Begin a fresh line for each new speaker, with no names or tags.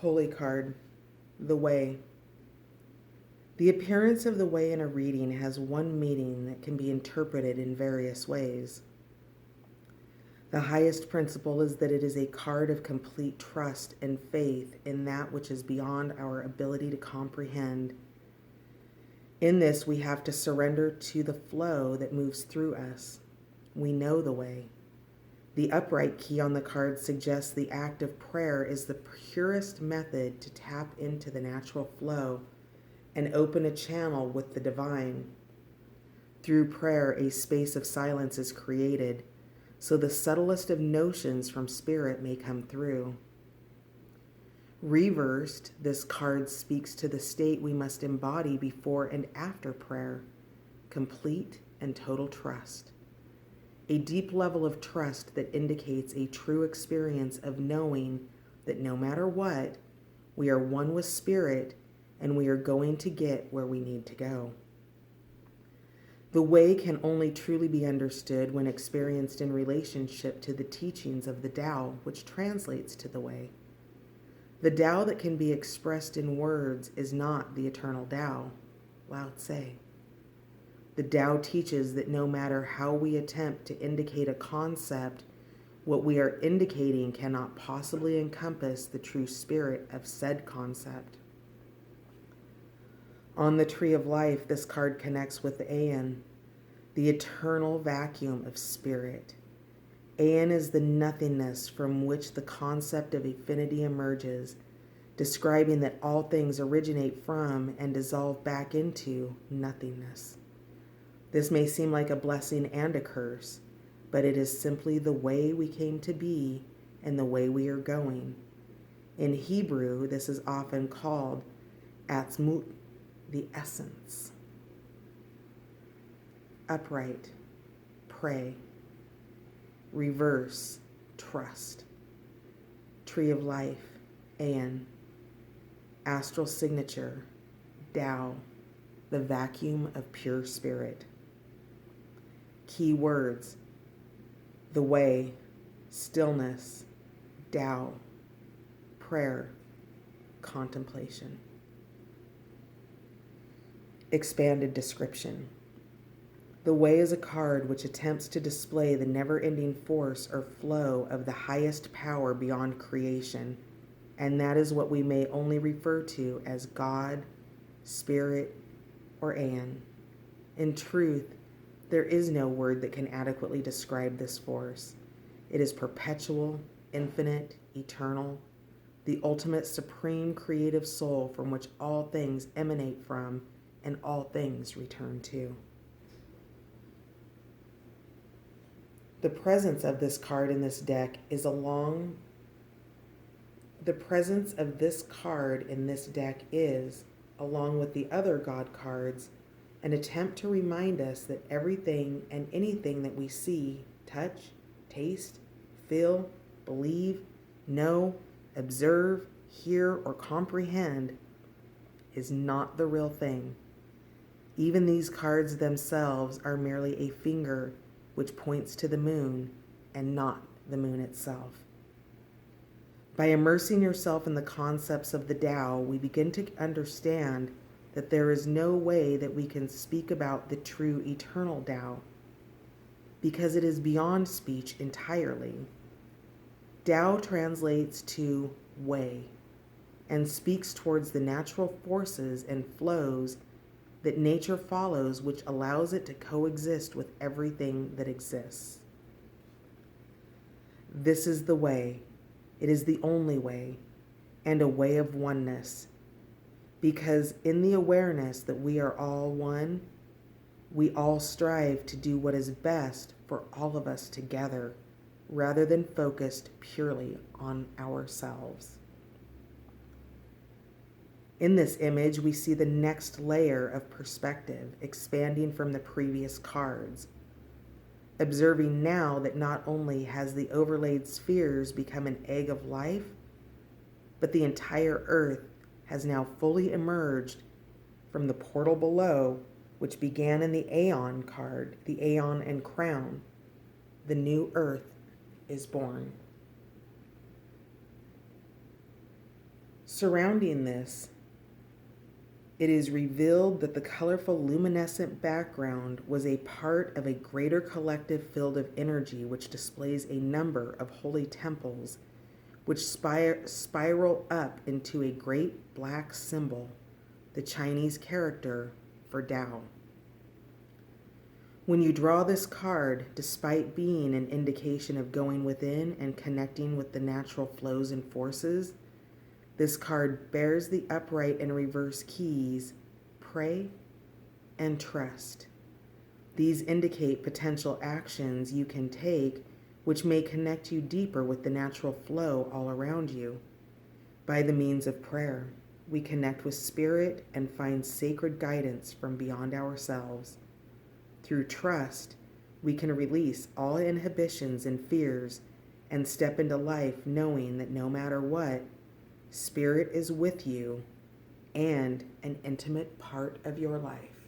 Holy card, the way. The appearance of the way in a reading has one meaning that can be interpreted in various ways. The highest principle is that it is a card of complete trust and faith in that which is beyond our ability to comprehend. In this, we have to surrender to the flow that moves through us. We know the way. The upright key on the card suggests the act of prayer is the purest method to tap into the natural flow and open a channel with the divine. Through prayer, a space of silence is created, so the subtlest of notions from spirit may come through. Reversed, this card speaks to the state we must embody before and after prayer, complete and total trust. A deep level of trust that indicates a true experience of knowing that no matter what, we are one with spirit and we are going to get where we need to go. The way can only truly be understood when experienced in relationship to the teachings of the Tao, which translates to the way. The Tao that can be expressed in words is not the eternal Tao, Lao Tse. The Tao teaches that no matter how we attempt to indicate a concept, what we are indicating cannot possibly encompass the true spirit of said concept. On the Tree of Life, this card connects with the Aeon, the eternal vacuum of spirit. Aeon is the nothingness from which the concept of infinity emerges, describing that all things originate from and dissolve back into nothingness. This may seem like a blessing and a curse, but it is simply the way we came to be and the way we are going. In Hebrew, this is often called Atzmut, the essence. Upright, pray. Reverse, trust. Tree of Life, Aeon. Astral signature, Tao, the vacuum of pure spirit. Key words: the way, stillness, Tao, prayer, contemplation. Expanded description. The way is a card which attempts to display the never-ending force or flow of the highest power beyond creation, and that is what we may only refer to as God, Spirit, or Aeon. In truth, there is no word that can adequately describe this force. It is perpetual, infinite, eternal, the ultimate supreme creative soul from which all things emanate from and all things return to. The presence of this card in this deck is along the presence of this card in this deck is, along with the other God cards, an attempt to remind us that everything and anything that we see, touch, taste, feel, believe, know, observe, hear, or comprehend is not the real thing. Even these cards themselves are merely a finger which points to the moon and not the moon itself. By immersing yourself in the concepts of the Tao, we begin to understand that there is no way that we can speak about the true eternal Tao, because it is beyond speech entirely. Tao translates to way and speaks towards the natural forces and flows that nature follows, which allows it to coexist with everything that exists. This is the way. It is the only way, and a way of oneness, because in the awareness that we are all one, we all strive to do what is best for all of us together, rather than focused purely on ourselves. In this image, we see the next layer of perspective, expanding from the previous cards, observing now that not only has the overlaid spheres become an egg of life, but the entire earth has now fully emerged from the portal below, which began in the Aeon card, the Aeon and crown. The new earth is born. Surrounding this, it is revealed that the colorful luminescent background was a part of a greater collective field of energy which displays a number of holy temples which spiral up into a great black symbol, the Chinese character for Tao. When you draw this card, despite being an indication of going within and connecting with the natural flows and forces, this card bears the upright and reverse keys, pray and trust. These indicate potential actions you can take which may connect you deeper with the natural flow all around you. By the means of prayer, we connect with spirit and find sacred guidance from beyond ourselves. Through trust, we can release all inhibitions and fears and step into life knowing that no matter what, Spirit is with you and an intimate part of your life.